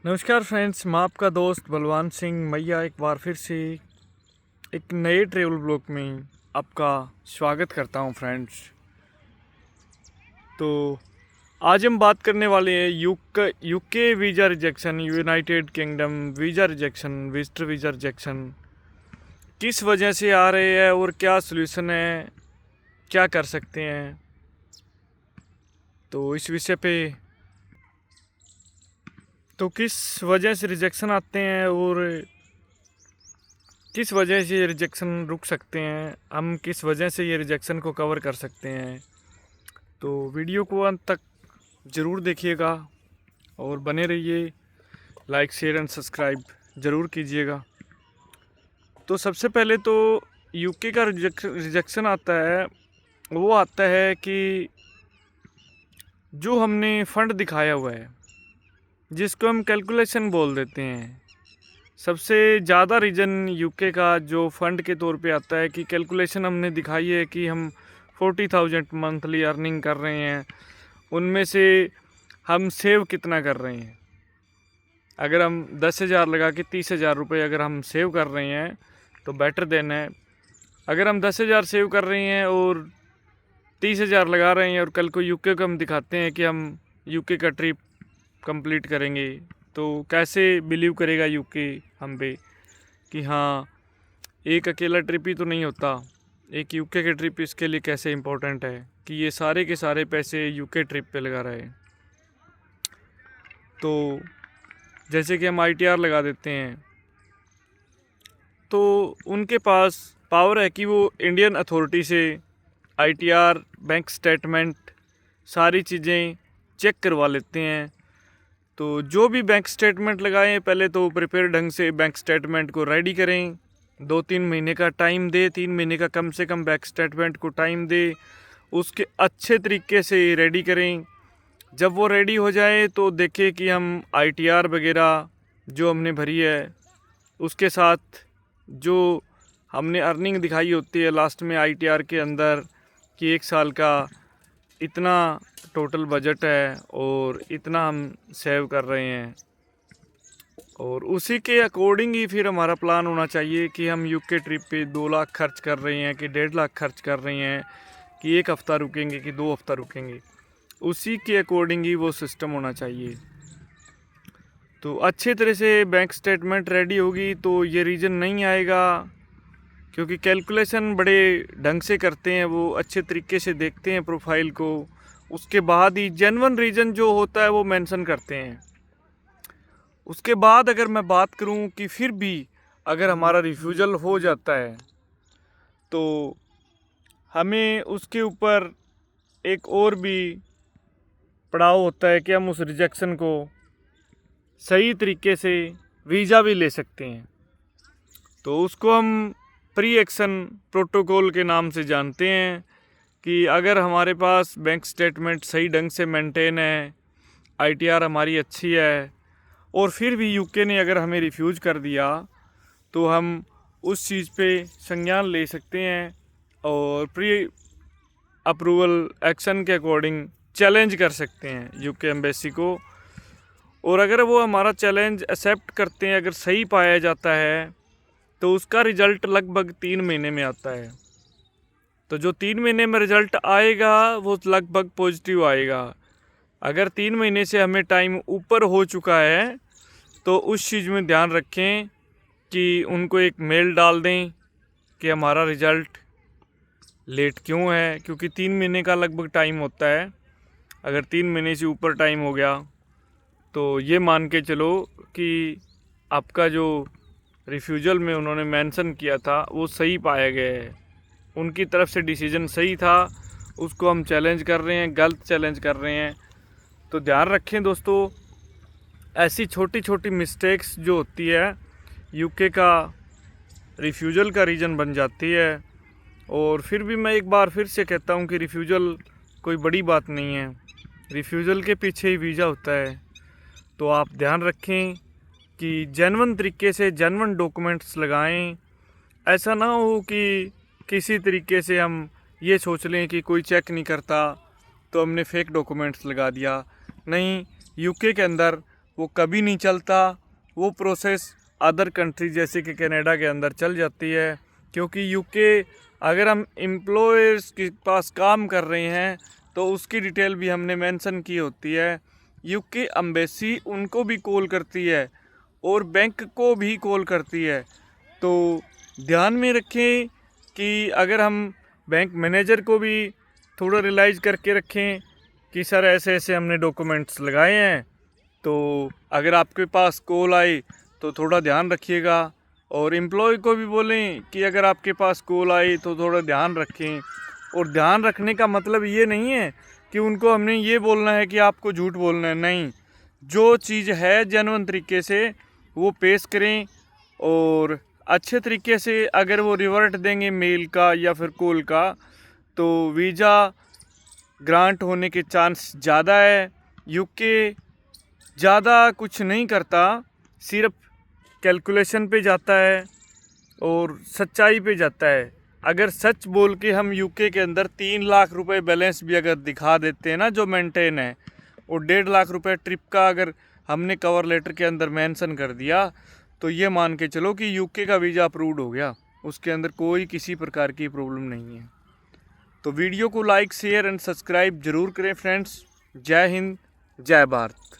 नमस्कार फ्रेंड्स, मैं आपका दोस्त बलवान सिंह मैया एक बार फिर से एक नए ट्रेवल ब्लॉग में आपका स्वागत करता हूं फ्रेंड्स। तो आज हम बात करने वाले हैं UK visa rejection, United kingdom visa rejection, visitor visa rejection किस वजह से आ रहे हैं और क्या सलूशन है, क्या कर सकते हैं। तो इस विषय पे तो किस वजह से रिजेक्शन आते हैं और किस वजह से ये रिजेक्शन रुक सकते हैं, हम किस वजह से ये रिजेक्शन को कवर कर सकते हैं। तो वीडियो को अंत तक ज़रूर देखिएगा और बने रहिए, लाइक शेयर एंड सब्सक्राइब ज़रूर कीजिएगा। तो सबसे पहले तो यूके का रिजेक्शन आता है, वो आता है कि जो हमने फ़ंड दिखाया हुआ है, जिसको हम कैलकुलेशन बोल देते हैं। सबसे ज़्यादा रीज़न यूके का जो फ़ंड के तौर पे आता है कि कैलकुलेशन हमने दिखाई है कि हम 40,000 मंथली अर्निंग कर रहे हैं, उनमें से हम सेव कितना कर रहे हैं। अगर हम 10,000 लगा के 30,000 रुपये अगर हम सेव कर रहे हैं तो बेटर देन है। अगर हम 10,000 सेव कर रहे हैं और 30,000 लगा रहे हैं और कल को यूके को हम दिखाते हैं कि हम यूके का ट्रिप कंप्लीट करेंगे, तो कैसे बिलीव करेगा यूके हम पे कि हाँ, एक अकेला ट्रिप ही तो नहीं होता, एक यूके के ट्रिप इसके लिए कैसे इम्पोर्टेंट है कि ये सारे के सारे पैसे यूके ट्रिप पे लगा रहे हैं। तो जैसे कि हम आईटीआर लगा देते हैं तो उनके पास पावर है कि वो इंडियन अथॉरिटी से आईटीआर, बैंक स्टेटमेंट, सारी चीज़ें चेक करवा लेते हैं। तो जो भी बैंक स्टेटमेंट लगाएं, पहले तो प्रिपेयर ढंग से बैंक स्टेटमेंट को रेडी करें, 2-3 महीने का टाइम दे, 3 महीने का कम से कम बैंक स्टेटमेंट को टाइम दे, उसके अच्छे तरीके से रेडी करें। जब वो रेडी हो जाए तो देखें कि हम आईटीआर वगैरह जो हमने भरी है उसके साथ जो हमने अर्निंग दिखाई होती है लास्ट में आईटीआर के अंदर कि 1 साल का इतना टोटल बजट है और इतना हम सेव कर रहे हैं, और उसी के अकॉर्डिंग ही फिर हमारा प्लान होना चाहिए कि हम यूके ट्रिप पे 2 लाख खर्च कर रहे हैं कि 1.5 लाख खर्च कर रहे हैं कि 1 हफ़्ता रुकेंगे कि 2 हफ़्ता रुकेंगे। उसी के अकॉर्डिंग ही वो सिस्टम होना चाहिए। तो अच्छे तरह से बैंक स्टेटमेंट रेडी होगी तो ये रीज़न नहीं आएगा, क्योंकि कैलकुलेशन बड़े ढंग से करते हैं, वो अच्छे तरीके से देखते हैं प्रोफाइल को, उसके बाद ही जेन्युइन रीज़न जो होता है वो मेंशन करते हैं। उसके बाद अगर मैं बात करूं कि फिर भी अगर हमारा रिफ्यूज़ल हो जाता है तो हमें उसके ऊपर एक और भी पड़ाव होता है कि हम उस रिजेक्शन को सही तरीके से वीज़ा भी ले सकते हैं। तो उसको हम प्री एक्शन प्रोटोकॉल के नाम से जानते हैं कि अगर हमारे पास बैंक स्टेटमेंट सही ढंग से मेंटेन है, आईटीआर हमारी अच्छी है, और फिर भी यूके ने अगर हमें रिफ्यूज़ कर दिया तो हम उस चीज़ पे संज्ञान ले सकते हैं और प्री अप्रूवल एक्शन के अकॉर्डिंग चैलेंज कर सकते हैं यूके एम्बेसी को। और अगर वो हमारा चैलेंज एक्सेप्ट करते हैं, अगर सही पाया जाता है तो उसका रिज़ल्ट लगभग 3 महीने में आता है। तो जो 3 महीने में रिज़ल्ट आएगा वो लगभग पॉजिटिव आएगा। अगर 3 महीने से हमें टाइम ऊपर हो चुका है तो उस चीज़ में ध्यान रखें कि उनको एक मेल डाल दें कि हमारा रिज़ल्ट लेट क्यों है, क्योंकि 3 महीने का लगभग टाइम होता है। अगर 3 महीने से ऊपर टाइम हो गया तो ये मान के चलो कि आपका जो रिफ्यूज़ल में उन्होंने मेंशन किया था वो सही पाया गया है, उनकी तरफ से डिसीजन सही था, उसको हम चैलेंज कर रहे हैं, गलत चैलेंज कर रहे हैं। तो ध्यान रखें दोस्तों, ऐसी छोटी छोटी मिस्टेक्स जो होती है यूके का रिफ्यूज़ल का रीज़न बन जाती है। और फिर भी मैं एक बार फिर से कहता हूँ कि रिफ्यूज़ल कोई बड़ी बात नहीं है, रिफ्यूज़ल के पीछे ही वीज़ा होता है। तो आप ध्यान रखें कि जेन्युइन तरीके से जेन्युइन डॉक्यूमेंट्स लगाएं। ऐसा ना हो कि किसी तरीके से हम ये सोच लें कि कोई चेक नहीं करता तो हमने फ़ेक डॉक्यूमेंट्स लगा दिया। नहीं, यूके के अंदर वो कभी नहीं चलता। वो प्रोसेस अदर कंट्री जैसे कि कनाडा के अंदर चल जाती है, क्योंकि यूके अगर हम एम्प्लॉयर्स के पास काम कर रहे हैं तो उसकी डिटेल भी हमने मेंशन की होती है। यूके एम्बेसी उनको भी कॉल करती है और बैंक को भी कॉल करती है। तो ध्यान में रखें कि अगर हम बैंक मैनेजर को भी थोड़ा रियलाइज़ करके रखें कि सर ऐसे ऐसे हमने डॉक्यूमेंट्स लगाए हैं, तो अगर आपके पास कॉल आई तो थोड़ा ध्यान रखिएगा। और एम्प्लॉय को भी बोलें कि अगर आपके पास कॉल आई तो थोड़ा ध्यान रखें। और ध्यान रखने का मतलब ये नहीं है कि उनको हमने ये बोलना है कि आपको झूठ बोलना है, नहीं। जो चीज़ है जेन्युइन तरीके से वो पेश करें, और अच्छे तरीके से अगर वो रिवर्ट देंगे मेल का या फिर कॉल का, तो वीज़ा ग्रांट होने के चांस ज़्यादा है। यूके ज़्यादा कुछ नहीं करता, सिर्फ कैलकुलेशन पे जाता है और सच्चाई पे जाता है। अगर सच बोल के हम यूके के अंदर 3 लाख रुपए बैलेंस भी अगर दिखा देते हैं ना, जो मेंटेन है, और 1.5 लाख रुपए ट्रिप का अगर हमने कवर लेटर के अंदर मेंशन कर दिया, तो ये मान के चलो कि यूके का वीज़ा अप्रूव्ड हो गया। उसके अंदर कोई किसी प्रकार की प्रॉब्लम नहीं है। तो वीडियो को लाइक, शेयर एंड सब्सक्राइब ज़रूर करें फ्रेंड्स। जय हिंद, जय भारत।